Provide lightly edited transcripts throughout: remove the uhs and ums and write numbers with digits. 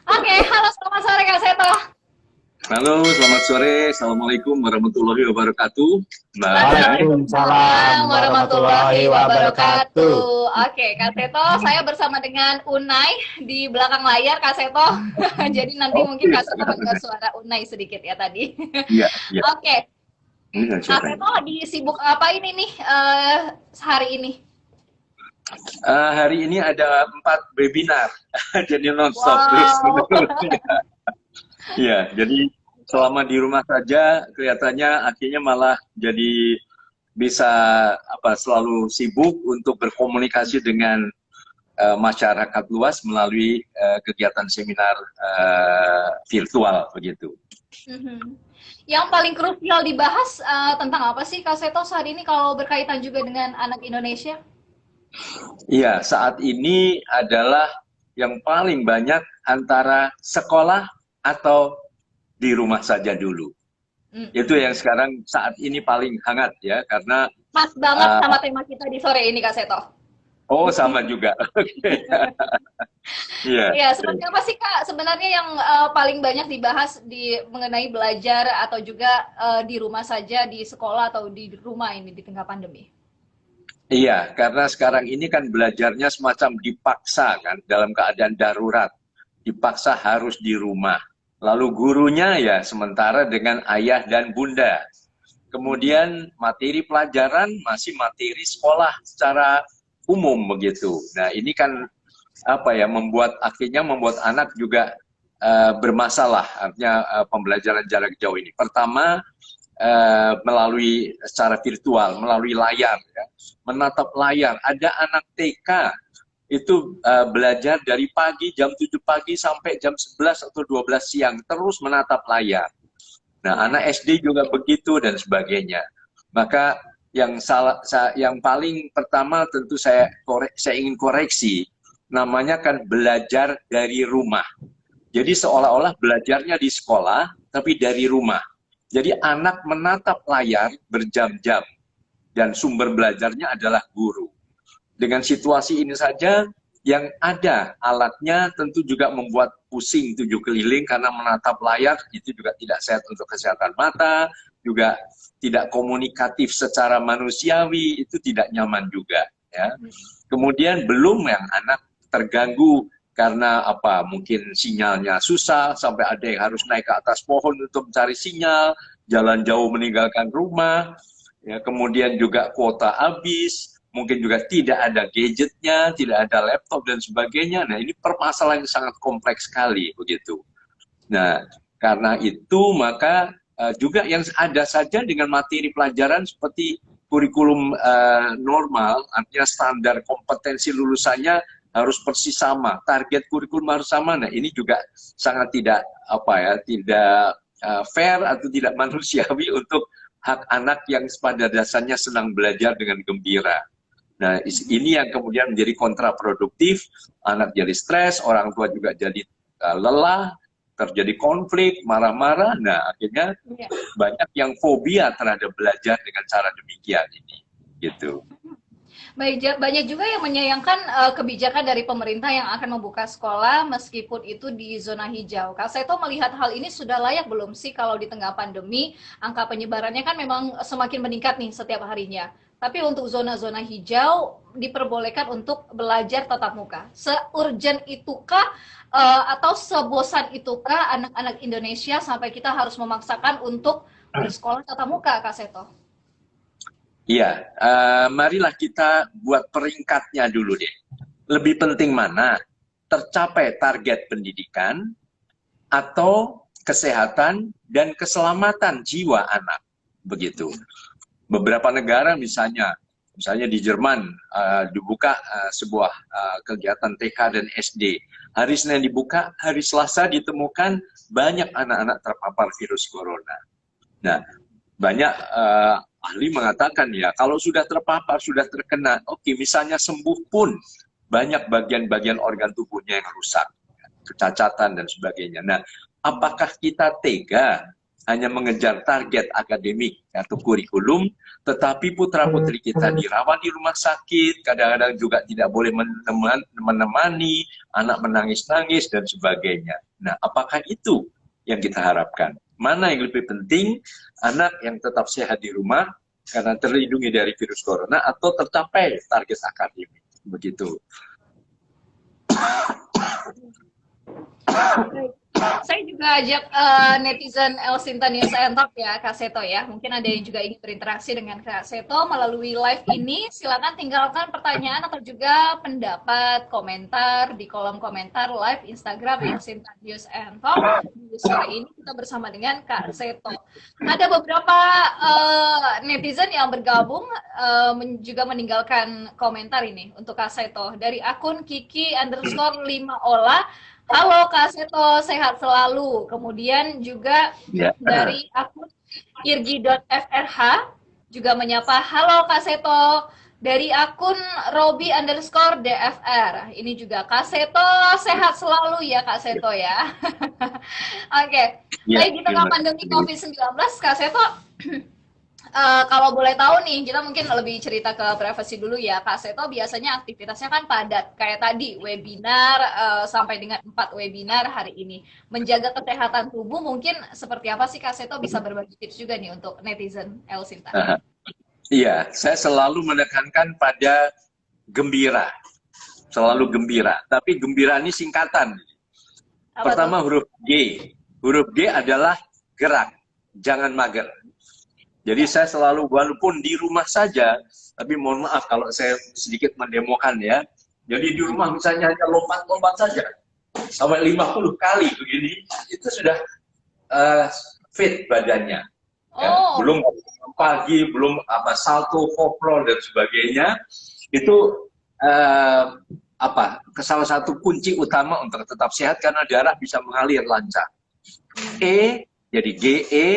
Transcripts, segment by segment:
Oke, halo selamat sore Kak Seto. Halo, selamat sore. Assalamualaikum warahmatullahi wabarakatuh. Mbak Inai. Waalaikumsalam Waalaikumsalam warahmatullahi warahmatullahi wabarakatuh. wabarakatuh. Oke, Kak Seto, saya bersama dengan Unai di belakang layar Kak Seto. Jadi nanti mungkin Oke, Kak Seto mendengar suara Unai sedikit ya tadi. iya, iya. Oke, Ini kan Kak siapa ini? Seto lagi sibuk apa ini nih hari ini? Hari ini ada 4 webinar, jadi nonstop terus Wow. menerus. Iya, jadi selama di rumah saja kelihatannya akhirnya malah jadi bisa selalu sibuk untuk berkomunikasi dengan masyarakat luas melalui kegiatan seminar virtual begitu. Mhm. Yang paling krusial dibahas tentang apa sih Kak Seto saat ini kalau berkaitan juga dengan anak Indonesia? Iya, saat ini adalah yang paling banyak antara sekolah atau di rumah saja dulu. Itu Mhm. yang sekarang saat ini paling hangat ya, karena Pas banget uh, sama tema kita di sore ini Kak Seto. oh sama juga. Oke. Iya. Ya, seperti apa sih Kak sebenarnya yang paling banyak dibahas mengenai belajar atau juga di rumah saja, di sekolah atau di rumah ini di tengah pandemi? Iya, karena sekarang ini kan belajarnya semacam dipaksa kan dalam keadaan darurat. Dipaksa harus di rumah. Lalu gurunya ya sementara dengan ayah dan bunda. Kemudian materi pelajaran masih materi sekolah secara umum begitu. Nah, ini kan membuat anak juga bermasalah, artinya pembelajaran jarak jauh ini. Pertama, melalui secara virtual, melalui layar, ya. Menatap layar. Ada anak TK itu belajar dari pagi jam 7 pagi sampai jam 11 atau 12 siang terus menatap layar. Nah, Iya. anak SD juga begitu dan sebagainya. Maka yang paling pertama tentu saya ingin koreksi, namanya kan belajar dari rumah. Jadi seolah-olah belajarnya di sekolah tapi dari rumah. Jadi anak menatap layar berjam-jam dan sumber belajarnya adalah guru. Dengan situasi ini saja, yang ada alatnya tentu juga membuat pusing 7 keliling karena menatap layar itu juga tidak sehat untuk kesehatan mata, juga tidak komunikatif secara manusiawi, itu tidak nyaman juga. Ya. Kemudian belum yang anak terganggu karena mungkin sinyalnya susah, sampai ada yang harus naik ke atas pohon untuk mencari sinyal, jalan jauh meninggalkan rumah, ya, kemudian juga kuota habis, mungkin juga tidak ada gadgetnya, tidak ada laptop dan sebagainya. Nah, ini permasalahan yang sangat kompleks sekali begitu. Nah, karena itu maka juga yang ada saja dengan materi pelajaran seperti kurikulum normal, artinya standar kompetensi lulusannya harus persis sama, target kurikulum harus sama. Nah, ini juga sangat tidak fair atau tidak manusiawi untuk hak anak yang pada dasarnya senang belajar dengan gembira. Nah, ini yang kemudian menjadi kontraproduktif, anak jadi stres, orang tua juga jadi lelah, terjadi konflik, marah-marah. Nah, akhirnya Iya. banyak yang fobia terhadap belajar dengan cara demikian ini. Gitu. Banyak juga yang menyayangkan kebijakan dari pemerintah yang akan membuka sekolah meskipun itu di zona hijau. Kak Seto melihat hal ini sudah layak belum sih kalau di tengah pandemi angka penyebarannya kan memang semakin meningkat nih setiap harinya. Tapi untuk zona-zona hijau diperbolehkan untuk belajar tatap muka. Se-urgent itukah atau sebosan itukah anak-anak Indonesia sampai kita harus memaksakan untuk bersekolah tatap muka, Kak Seto? Iya, marilah kita buat peringkatnya dulu deh. Lebih penting mana? Tercapai target pendidikan atau kesehatan dan keselamatan jiwa anak. Begitu. Beberapa negara misalnya di Jerman dibuka sebuah kegiatan TK dan SD. Hari Senin dibuka, hari Selasa ditemukan banyak anak-anak terpapar virus corona. Nah, banyak ahli mengatakan ya, kalau sudah terpapar, sudah terkena, oke, misalnya sembuh pun banyak bagian-bagian organ tubuhnya yang rusak, kecacatan dan sebagainya. Nah, apakah kita tega hanya mengejar target akademik atau kurikulum, tetapi putra-putri kita dirawat di rumah sakit, kadang-kadang juga tidak boleh menemani, anak menangis-nangis dan sebagainya. Nah, apakah itu yang kita harapkan? Mana yang lebih penting, anak yang tetap sehat di rumah karena terlindungi dari virus corona atau tercapai target akademik? Begitu. Saya juga ajak netizen El Sinta News and Talk ya, Kak Seto ya. Mungkin ada yang juga ingin berinteraksi dengan Kak Seto melalui live ini. Silakan tinggalkan pertanyaan atau juga pendapat, komentar di kolom komentar live Instagram El Sinta News and Talk. Di sore ini kita bersama dengan Kak Seto. Ada beberapa netizen yang bergabung juga meninggalkan komentar ini untuk Kak Seto. Dari akun Kiki_5ola. Halo Kak Seto, sehat selalu. Kemudian juga dari akun irgi.frh juga menyapa, halo Kak Seto. Dari akun Robi_DFR. Ini juga Kak Seto, sehat selalu ya Kak Seto ya. Oke. Baik, di tengah pandemi COVID-19, Kak Seto, kalau boleh tahu nih, kita mungkin lebih cerita ke privasi dulu ya. Kak Seto biasanya aktivitasnya kan padat. Kayak tadi, webinar sampai dengan 4 webinar hari ini. Menjaga kesehatan tubuh mungkin seperti apa sih Kak Seto, bisa berbagi tips juga nih untuk netizen El Sinta? Iya, saya selalu menekankan pada gembira. Selalu gembira. Tapi gembira ini singkatan. Pertama huruf G. Huruf G adalah gerak. Jangan mager. Jadi saya selalu, walaupun di rumah saja, tapi mohon maaf kalau saya sedikit mendemokan ya. Jadi di rumah misalnya hanya lompat-lompat saja, sampai 50 kali begini, itu sudah fit badannya. Ya. Belum pagi, belum salto, koplo, dan sebagainya. Itu salah satu kunci utama untuk tetap sehat, karena darah bisa mengalir lancar. Jadi GE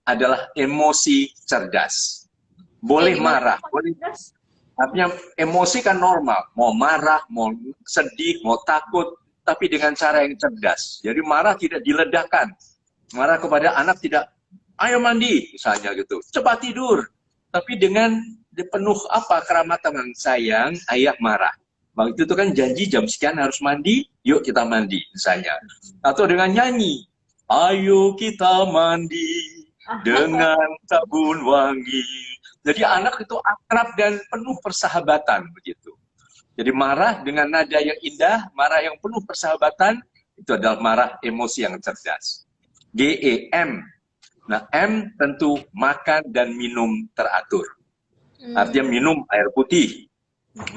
adalah emosi cerdas. Boleh marah, boleh. Artinya emosi kan normal, mau marah, mau sedih, mau takut, tapi dengan cara yang cerdas. Jadi marah tidak diledakkan. Marah kepada anak tidak, ayo mandi, misalnya gitu. Cepat tidur. Tapi dengan penuh keramatan, sayang, ayah marah. Waktu itu kan janji jam sekian harus mandi, yuk kita mandi, misalnya. Atau dengan nyanyi, ayo kita mandi dengan sabun wangi. Jadi anak itu akrab dan penuh persahabatan begitu. Jadi marah dengan nada yang indah, marah yang penuh persahabatan, itu adalah marah emosi yang cerdas. GEM. Nah, M tentu makan dan minum teratur. Artinya minum air putih.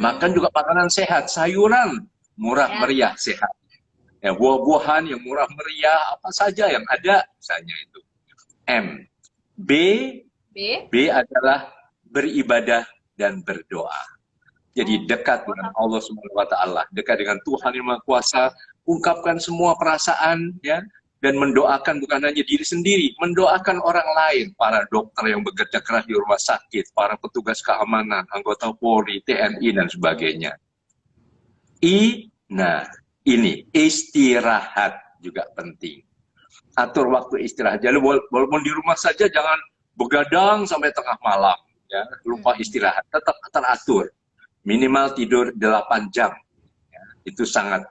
Makan juga makanan sehat, sayuran murah meriah sehat. Ya, buah-buahan yang murah meriah, apa saja yang ada, misalnya itu. M. B adalah beribadah dan berdoa. Jadi dekat dengan Allah SWT, dekat dengan Tuhan Yang Maha Kuasa, ungkapkan semua perasaan, ya, dan mendoakan bukan hanya diri sendiri, mendoakan orang lain, para dokter yang bekerja keras di rumah sakit, para petugas keamanan, anggota Polri, TNI, dan sebagainya. Nah, ini istirahat juga penting. Atur waktu istirahat. Jadi walaupun di rumah saja jangan begadang sampai tengah malam, ya, lupa istirahat. Tetap teratur. Minimal tidur 8 jam. Ya, itu sangat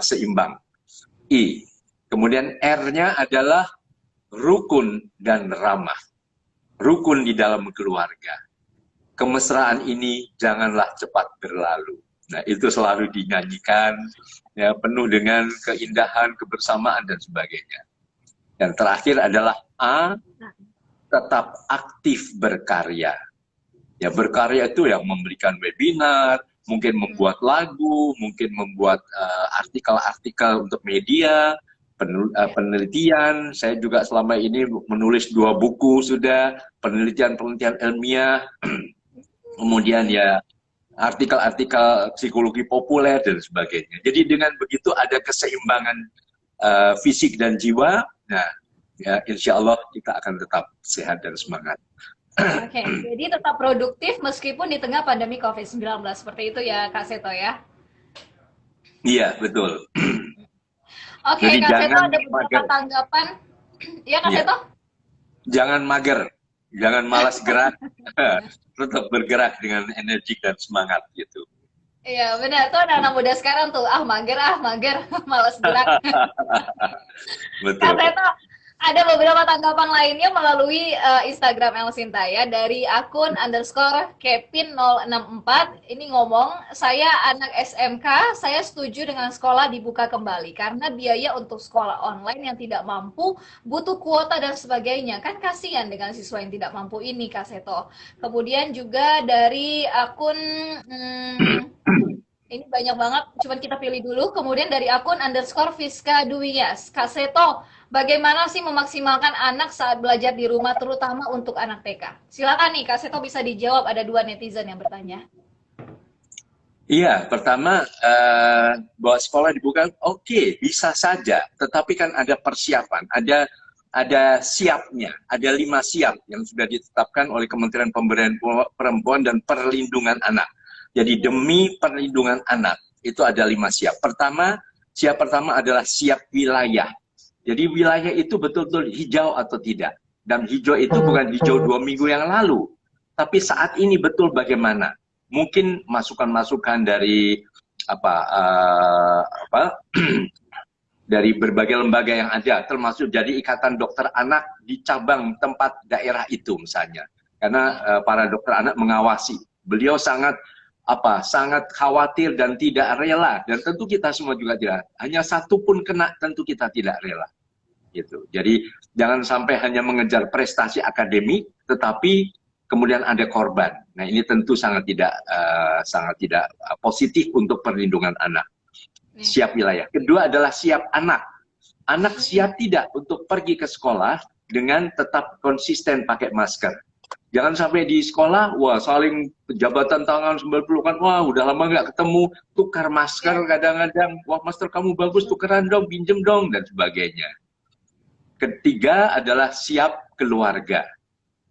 seimbang. Kemudian R-nya adalah rukun dan ramah. Rukun di dalam keluarga. Kemesraan ini janganlah cepat berlalu. Nah, itu selalu dinyanyikan, ya, penuh dengan keindahan, kebersamaan, dan sebagainya. Dan terakhir adalah A, tetap aktif berkarya. Ya, berkarya itu yang memberikan webinar, mungkin membuat lagu, mungkin membuat artikel-artikel untuk media, penelitian. Saya juga selama ini menulis 2 buku sudah, penelitian-penelitian ilmiah, kemudian ya artikel-artikel psikologi populer dan sebagainya. Jadi dengan begitu ada keseimbangan fisik dan jiwa, nah ya insya Allah kita akan tetap sehat dan semangat. Oke, jadi tetap produktif meskipun di tengah pandemi COVID-19, seperti itu ya Kak Seto ya? Iya, betul. Oke, Kak Seto, ada beberapa tanggapan. Ya Kak Seto? Jangan mager. Jangan malas gerak, tetap bergerak dengan energi dan semangat gitu. Iya benar tuh anak-anak muda sekarang tuh ah mager malas gerak. Kak Betul. Seto, ada beberapa tanggapan lainnya melalui Instagram El Sintaya dari akun underscore Kevin 064. Ini ngomong, saya anak SMK, saya setuju dengan sekolah dibuka kembali karena biaya untuk sekolah online yang tidak mampu butuh kuota dan sebagainya. Kan kasihan dengan siswa yang tidak mampu ini, Kak Seto. Kemudian juga dari akun ini banyak banget, cuman kita pilih dulu. Kemudian dari akun underscore Fiska Dwiyas. Kak Seto, bagaimana sih memaksimalkan anak saat belajar di rumah, terutama untuk anak TK? Silakan nih, Kak Seto bisa dijawab. Ada dua netizen yang bertanya. Iya, pertama bahwa sekolah dibuka, oke, bisa saja. Tetapi kan ada persiapan, ada siapnya, ada 5 siap yang sudah ditetapkan oleh Kementerian Pemberdayaan Perempuan dan Perlindungan Anak. Jadi demi perlindungan anak itu ada 5 siap. Siap pertama adalah siap wilayah. Jadi wilayah itu betul-betul hijau atau tidak. Dan hijau itu bukan hijau 2 minggu yang lalu, tapi saat ini betul bagaimana. Mungkin masukan-masukan dari apa dari berbagai lembaga yang ada, termasuk jadi Ikatan Dokter Anak di cabang tempat daerah itu misalnya. Karena para dokter anak mengawasi. Beliau sangat khawatir dan tidak rela, dan tentu kita semua juga tidak. Hanya satu pun kena, tentu kita tidak rela. Gitu. Jadi jangan sampai hanya mengejar prestasi akademik, tetapi kemudian ada korban. Nah ini tentu sangat tidak positif untuk perlindungan anak. Siap wilayah. Kedua adalah siap anak. Anak siap tidak untuk pergi ke sekolah dengan tetap konsisten pakai masker. Jangan sampai di sekolah, wah saling jabatan tangan sambil pelukan, wah udah lama nggak ketemu, tukar masker kadang-kadang, wah masker kamu bagus, tukeran dong, pinjem dong, dan sebagainya. Ketiga adalah siap keluarga.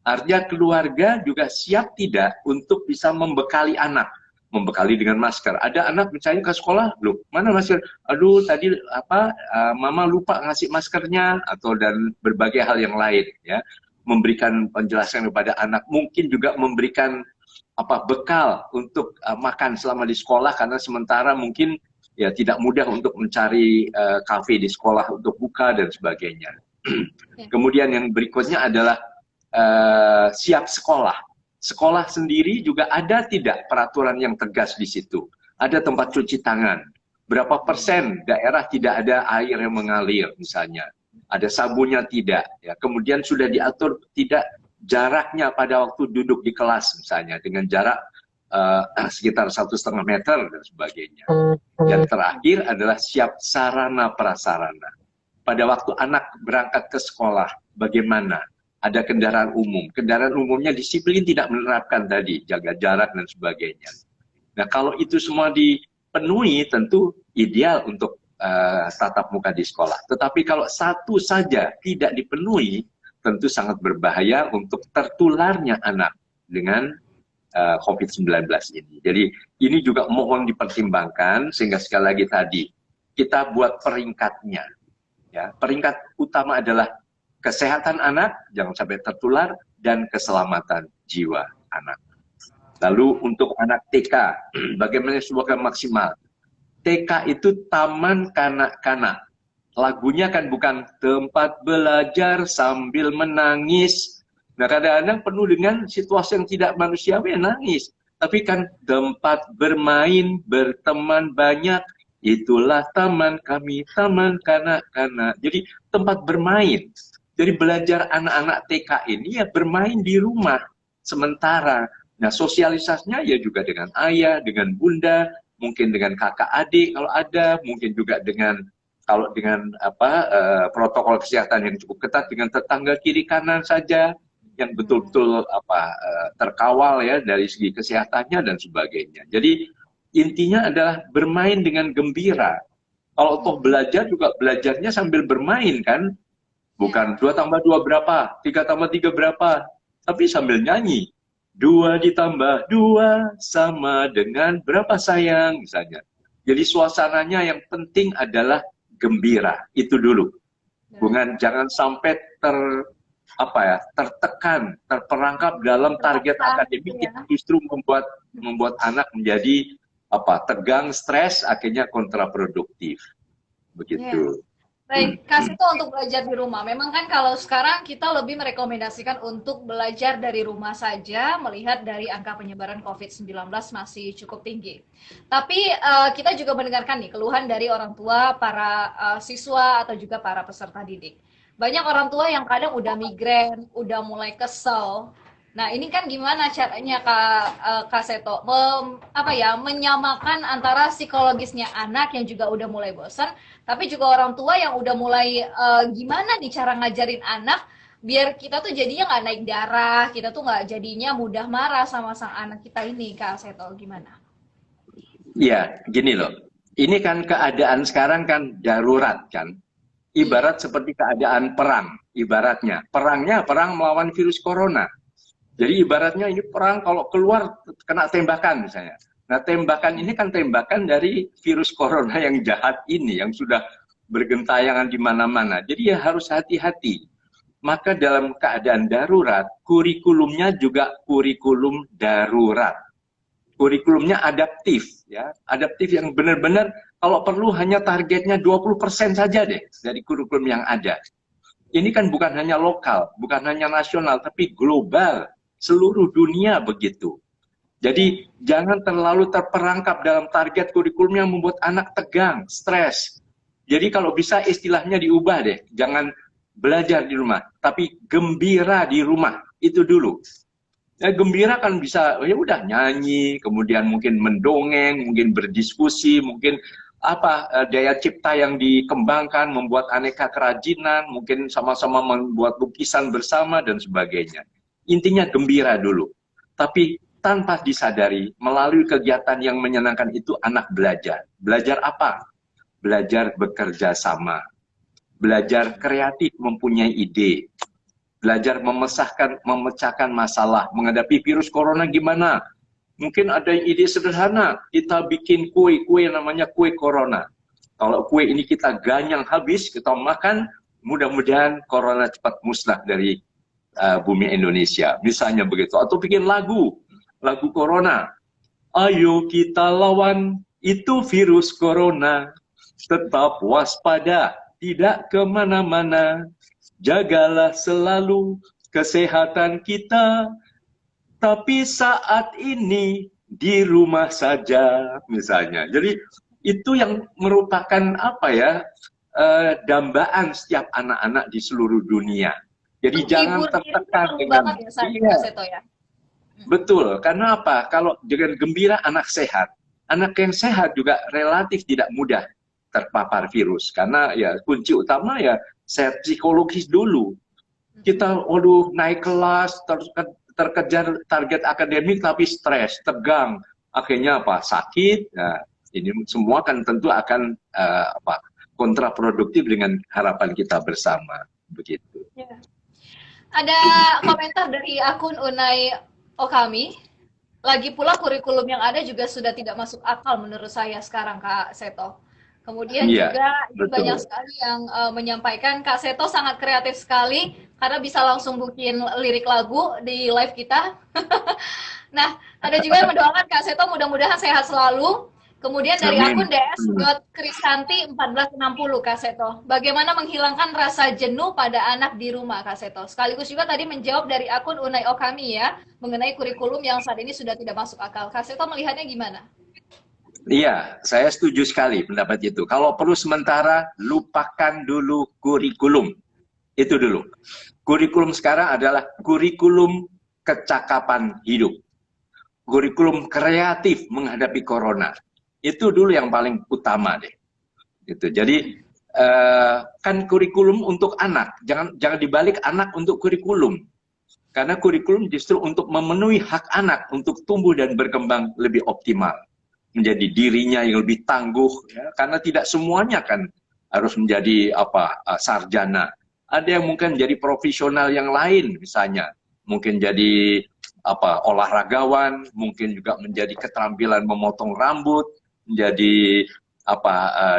Artinya keluarga juga siap tidak untuk bisa membekali anak. Membekali dengan masker. Ada anak misalnya ke sekolah, loh mana masker? Aduh tadi mama lupa ngasih maskernya, atau dan berbagai hal yang lain ya. Memberikan penjelasan kepada anak, mungkin juga memberikan bekal untuk makan selama di sekolah, karena sementara mungkin ya tidak mudah untuk mencari kafe di sekolah untuk buka dan sebagainya. Kemudian yang berikutnya adalah siap sekolah. Sekolah sendiri juga ada tidak peraturan yang tegas di situ? Ada tempat cuci tangan. Berapa persen daerah tidak ada air yang mengalir misalnya? Ada sabunnya tidak? Ya, kemudian sudah diatur tidak jaraknya pada waktu duduk di kelas misalnya dengan jarak sekitar 1,5 meter dan sebagainya. Yang terakhir adalah siap sarana prasarana. Pada waktu anak berangkat ke sekolah, bagaimana? Ada kendaraan umum. Kendaraan umumnya disiplin tidak menerapkan tadi, jaga jarak dan sebagainya. Nah, kalau itu semua dipenuhi, tentu ideal untuk tatap muka di sekolah. Tetapi kalau satu saja tidak dipenuhi, tentu sangat berbahaya untuk tertularnya anak dengan COVID-19 ini. Jadi ini juga mohon dipertimbangkan, sehingga sekali lagi tadi, kita buat peringkatnya. Ya, peringkat utama adalah kesehatan anak, jangan sampai tertular, dan keselamatan jiwa anak. Lalu untuk anak TK, bagaimana sebuah maksimal? TK itu taman kanak-kanak. Lagunya kan bukan tempat belajar sambil menangis. Nah kadang-kadang penuh dengan situasi yang tidak manusiawi, nangis. Tapi kan tempat bermain, berteman banyak, itulah taman kami, taman kanak-kanak. Jadi tempat bermain. Jadi belajar anak-anak TK ini ya bermain di rumah sementara. Nah sosialisasinya ya juga dengan ayah, dengan bunda, mungkin dengan kakak adik kalau ada, mungkin juga dengan protokol kesehatan yang cukup ketat dengan tetangga kiri kanan saja yang betul-betul terkawal ya dari segi kesehatannya dan sebagainya. Jadi intinya adalah bermain dengan gembira. Kalau toh belajar juga belajarnya sambil bermain kan. Bukan 2 tambah 2 berapa, 3 tambah 3 berapa, tapi sambil nyanyi. 2 ditambah 2 sama dengan berapa sayang, misalnya. Jadi suasananya yang penting adalah gembira, itu dulu. Jangan sampai tertekan, terperangkap dalam target akademik, itu justru membuat anak menjadi tegang, stres, akhirnya kontraproduktif. Ya. Begitu. Baik, kasih itu untuk belajar di rumah. Memang kan kalau sekarang kita lebih merekomendasikan untuk belajar dari rumah saja, melihat dari angka penyebaran COVID-19 masih cukup tinggi. Tapi kita juga mendengarkan nih keluhan dari orang tua, para siswa, atau juga para peserta didik. Banyak orang tua yang kadang udah migrain, udah mulai kesel. Nah, ini kan gimana caranya Kak Seto menyamakan antara psikologisnya anak yang juga udah mulai bosan, tapi juga orang tua yang udah mulai gimana nih cara ngajarin anak biar kita tuh jadinya nggak naik darah, kita tuh nggak jadinya mudah marah sama sang anak kita ini, Kak Seto, gimana? Ya, gini loh. Ini kan keadaan sekarang kan darurat kan. Iya. Ibarat seperti keadaan perang, ibaratnya. Perangnya perang melawan virus corona. Jadi ibaratnya ini perang kalau keluar kena tembakan misalnya. Nah tembakan ini kan tembakan dari virus corona yang jahat ini, yang sudah bergentayangan di mana-mana. Jadi ya harus hati-hati. Maka dalam keadaan darurat, kurikulumnya juga kurikulum darurat. Kurikulumnya adaptif, ya, adaptif yang benar-benar kalau perlu hanya targetnya 20% saja deh dari kurikulum yang ada. Ini kan bukan hanya lokal, bukan hanya nasional, tapi global, seluruh dunia begitu. Jadi jangan terlalu terperangkap dalam target kurikulum yang membuat anak tegang, stres. Jadi kalau bisa istilahnya diubah deh, jangan belajar di rumah, tapi gembira di rumah, itu dulu. Ya, gembira kan bisa ya udah nyanyi, kemudian mungkin mendongeng, mungkin berdiskusi, mungkin daya cipta yang dikembangkan, membuat aneka kerajinan, mungkin sama-sama membuat lukisan bersama dan sebagainya. Intinya gembira dulu. Tapi tanpa disadari, melalui kegiatan yang menyenangkan itu anak belajar. Belajar apa? Belajar bekerja sama. Belajar kreatif, mempunyai ide. Belajar memecahkan masalah, menghadapi virus corona gimana. Mungkin ada ide sederhana, kita bikin kue namanya kue corona. Kalau kue ini kita ganyang habis, kita makan, mudah-mudahan corona cepat musnah dari bumi Indonesia. Misalnya begitu. Atau bikin lagu corona. Ayo kita lawan itu virus corona. Tetap waspada, tidak kemana-mana. Jagalah selalu kesehatan kita, tapi saat ini di rumah saja, misalnya. Jadi itu yang merupakan dambaan setiap anak-anak di seluruh dunia. Jadi jangan tertekan dengan Iya. Seto, ya. Betul, karena apa? Kalau dengan gembira anak sehat, anak yang sehat juga relatif tidak mudah terpapar virus. Karena ya kunci utama ya sehat psikologis dulu. Kita naik kelas, terkejar target akademik tapi stres, tegang, akhirnya sakit. Nah, ini semua kan tentu akan kontraproduktif dengan harapan kita bersama, begitu. Ya. Ada komentar dari akun Unai Okami. Lagi pula kurikulum yang ada juga sudah tidak masuk akal menurut saya sekarang, Kak Seto. Kemudian juga banyak sekali yang menyampaikan Kak Seto sangat kreatif sekali karena bisa langsung bikin lirik lagu di live kita. Nah, ada juga yang mendoakan Kak Seto mudah-mudahan sehat selalu. Kemudian dari akun ds.krisanti 1460 Kak Seto. Bagaimana menghilangkan rasa jenuh pada anak di rumah, Kak Seto? Sekaligus juga tadi menjawab dari akun Unai Okami ya, mengenai kurikulum yang saat ini sudah tidak masuk akal. Kak Seto melihatnya gimana? Iya, saya setuju sekali pendapat itu. Kalau perlu sementara, lupakan dulu kurikulum. Itu dulu. Kurikulum sekarang adalah kurikulum kecakapan hidup. Kurikulum kreatif menghadapi corona. Itu dulu yang paling utama deh. Gitu. Jadi, kan kurikulum untuk anak. Jangan dibalik anak untuk kurikulum. Karena kurikulum justru untuk memenuhi hak anak untuk tumbuh dan berkembang lebih optimal. Menjadi dirinya yang lebih tangguh, ya, karena tidak semuanya kan harus menjadi sarjana. Ada yang mungkin jadi profesional yang lain, misalnya mungkin jadi olahragawan, mungkin juga menjadi keterampilan memotong rambut, menjadi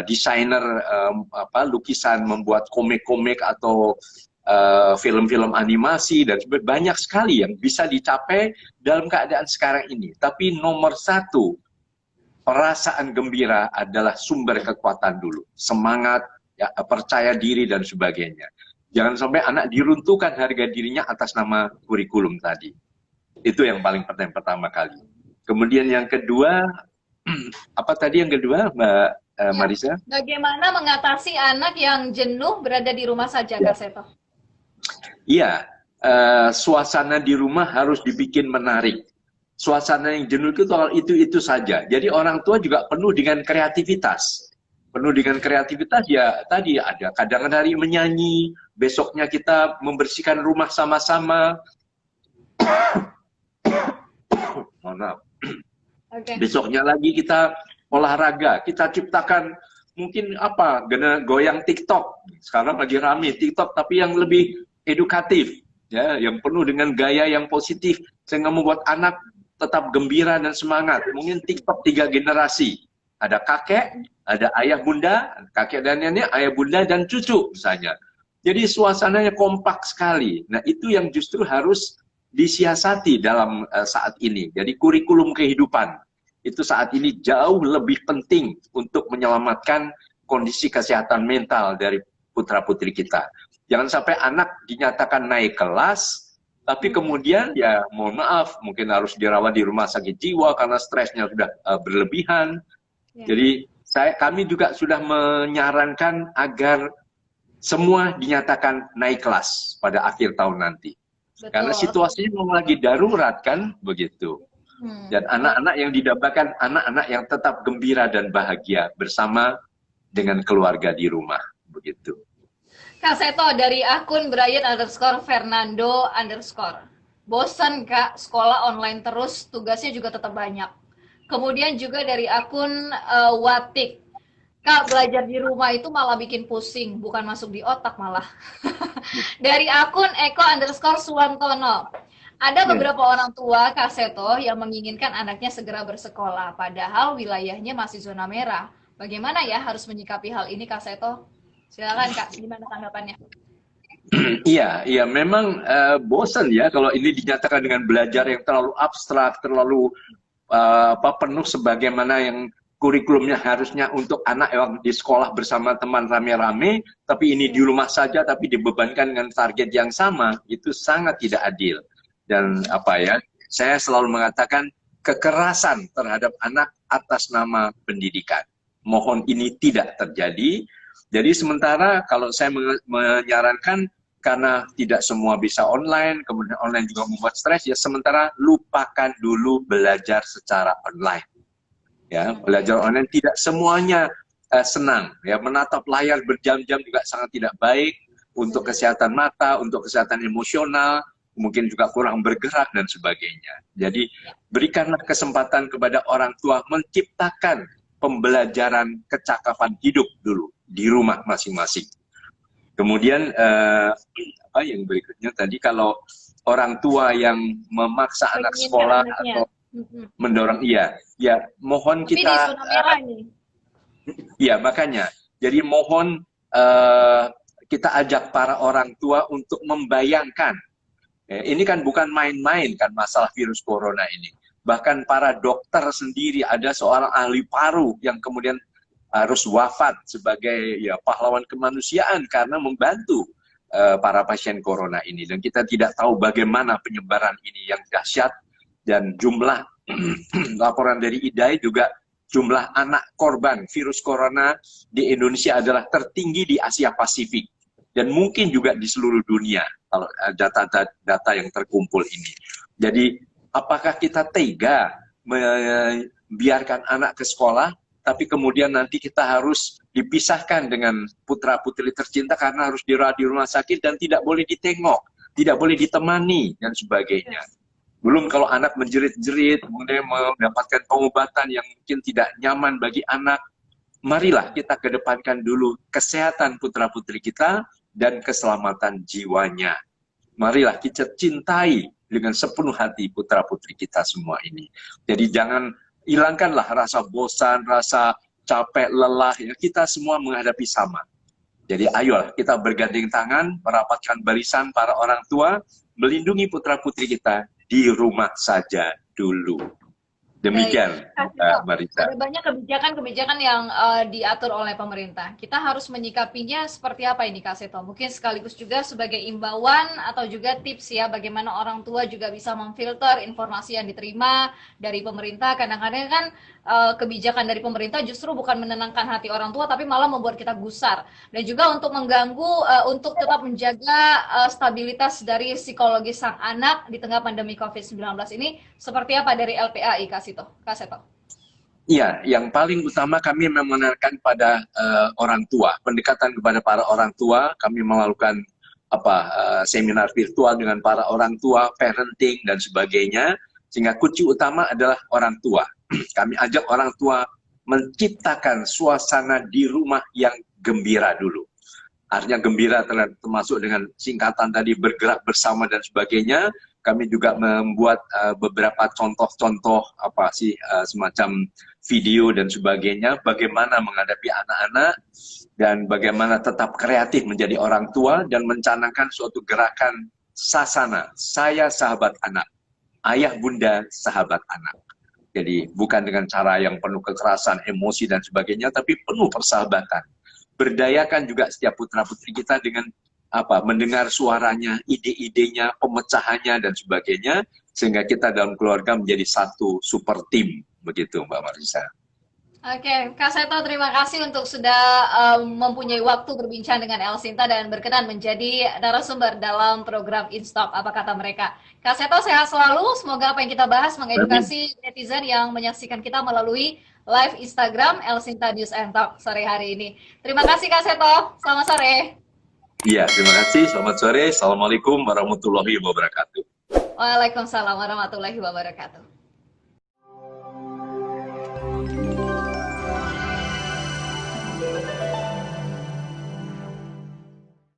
desainer lukisan, membuat komik-komik atau film-film animasi, dan banyak sekali yang bisa dicapai dalam keadaan sekarang ini. Tapi nomor satu, perasaan gembira adalah sumber kekuatan dulu, semangat, ya, percaya diri dan sebagainya. Jangan sampai anak diruntuhkan harga dirinya atas nama kurikulum tadi. Itu yang paling penting pertama kali. Kemudian yang kedua, apa tadi yang kedua, Mbak Ya. Marisa? Bagaimana mengatasi anak yang jenuh berada di rumah saja, Ya. Kak Seto? Iya, suasana di rumah harus dibikin menarik. Suasana yang jenuh itu soal itu saja. Jadi orang tua juga penuh dengan kreativitas. Penuh dengan kreativitas ya tadi ada kadang hari menyanyi, besoknya kita membersihkan rumah sama-sama. Mohon maaf. Oke. Besoknya lagi kita olahraga, kita ciptakan mungkin apa, goyang TikTok. Sekarang lagi rame TikTok tapi yang lebih edukatif, ya, yang penuh dengan gaya yang positif sehingga membuat anak tetap gembira dan semangat. Mungkin TikTok 3 generasi. Ada kakek, ada ayah bunda, kakek dan nenek, ayah bunda dan cucu misalnya. Jadi suasananya kompak sekali. Nah, itu yang justru harus disiasati dalam saat ini. Jadi kurikulum kehidupan itu saat ini jauh lebih penting untuk menyelamatkan kondisi kesehatan mental dari putra-putri kita. Jangan sampai anak dinyatakan naik kelas, tapi kemudian ya mohon maaf, mungkin harus dirawat di rumah sakit jiwa karena stresnya sudah berlebihan. Ya. Jadi kami juga sudah menyarankan agar semua dinyatakan naik kelas pada akhir tahun nanti. Betul. Karena situasinya memang lagi darurat kan, begitu. Dan anak-anak yang didambakan anak-anak yang tetap gembira dan bahagia bersama dengan keluarga di rumah, begitu. Kak Seto dari akun Brian_Fernando_. Bosan Kak, sekolah online terus, tugasnya juga tetap banyak. Kemudian juga dari akun Watik. Kak, belajar di rumah itu malah bikin pusing, bukan masuk di otak malah. Dari akun Eko_Suwantono. Ada beberapa orang tua Kak Seto yang menginginkan anaknya segera bersekolah, padahal wilayahnya masih zona merah. Bagaimana ya harus menyikapi hal ini Kak Seto? Silakan Kak, gimana tanggapannya? Iya, memang bosan ya kalau ini dinyatakan dengan belajar yang terlalu abstrak, terlalu penuh sebagaimana yang kurikulumnya harusnya untuk anak yang di sekolah bersama teman rame-rame, tapi ini di rumah saja, tapi dibebankan dengan target yang sama, itu sangat tidak adil. Dan saya selalu mengatakan kekerasan terhadap anak atas nama pendidikan. Mohon ini tidak terjadi. Jadi sementara kalau saya menyarankan karena tidak semua bisa online, kemudian online juga membuat stres, ya sementara lupakan dulu belajar secara online. Ya, belajar online tidak semuanya senang. Ya, menatap layar berjam-jam juga sangat tidak baik untuk kesehatan mata, untuk kesehatan emosional, mungkin juga kurang bergerak dan sebagainya. Jadi berikanlah kesempatan kepada orang tua menciptakan pembelajaran kecakapan hidup dulu di rumah masing-masing. Kemudian apa yang berikutnya tadi, kalau orang tua yang memaksa anak sekolah atau mendorong, ya mohon tapi kita di zona merah nih. Ya makanya, jadi mohon kita ajak para orang tua untuk membayangkan. Ini kan bukan main-main kan masalah virus corona ini. Bahkan para dokter sendiri, ada seorang ahli paru yang kemudian harus wafat sebagai pahlawan kemanusiaan karena membantu para pasien corona ini. Dan kita tidak tahu bagaimana penyebaran ini yang dahsyat, dan jumlah laporan dari IDAI juga jumlah anak korban virus corona di Indonesia adalah tertinggi di Asia Pasifik. Dan mungkin juga di seluruh dunia kalau data yang terkumpul ini. Jadi apakah kita tega membiarkan anak ke sekolah, tapi kemudian nanti kita harus dipisahkan dengan putra-putri tercinta karena harus dirawat di rumah sakit dan tidak boleh ditengok, tidak boleh ditemani dan sebagainya. Belum kalau anak menjerit-jerit, kemudian mendapatkan pengobatan yang mungkin tidak nyaman bagi anak. Marilah kita kedepankan dulu kesehatan putra-putri kita dan keselamatan jiwanya. Marilah kita cintai dengan sepenuh hati putra-putri kita semua ini. Jadi jangan hilangkanlah rasa bosan, rasa capek, lelah. Ya, kita semua menghadapi sama. Jadi ayolah kita bergandeng tangan, merapatkan barisan para orang tua, melindungi putra-putri kita di rumah saja dulu. Baik, Demikian, kasih Toh. Marisa. Ada banyak kebijakan-kebijakan yang diatur oleh pemerintah. Kita harus menyikapinya seperti apa ini Kak Seto? Mungkin sekaligus juga sebagai imbauan atau juga tips ya bagaimana orang tua juga bisa memfilter informasi yang diterima dari pemerintah. Kadang-kadang kan kebijakan dari pemerintah justru bukan menenangkan hati orang tua tapi malah membuat kita gusar. Dan juga untuk mengganggu untuk tetap menjaga stabilitas dari psikologis sang anak di tengah pandemi COVID-19 ini seperti apa dari LPAI Kak Seto? Iya, yang paling utama kami memenangkan pada orang tua, pendekatan kepada para orang tua. Kami melakukan seminar virtual dengan para orang tua, parenting dan sebagainya. Sehingga kunci utama adalah orang tua. Kami ajak orang tua menciptakan suasana di rumah yang gembira dulu. Artinya gembira termasuk dengan singkatan tadi bergerak bersama dan sebagainya. Kami juga membuat beberapa contoh-contoh semacam video dan sebagainya, bagaimana menghadapi anak-anak dan bagaimana tetap kreatif menjadi orang tua dan mencanangkan suatu gerakan sasana, saya sahabat anak, ayah bunda sahabat anak. Jadi bukan dengan cara yang penuh kekerasan, emosi dan sebagainya, tapi penuh persahabatan. Berdayakan juga setiap putra-putri kita dengan mendengar suaranya, ide-idenya, pemecahannya dan sebagainya, sehingga kita dalam keluarga menjadi satu super tim, begitu Mbak Marisa. Oke, Kak Seto terima kasih untuk sudah mempunyai waktu berbincang dengan Elsinta dan berkenan menjadi narasumber dalam program InStop Apa Kata Mereka. Kak Seto sehat selalu, semoga apa yang kita bahas mengedukasi netizen yang menyaksikan kita melalui live Instagram Elsinta News and Talk sore hari ini. Terima kasih Kak Seto, selamat sore. Iya, terima kasih. Selamat sore. Assalamualaikum warahmatullahi wabarakatuh. Waalaikumsalam warahmatullahi wabarakatuh.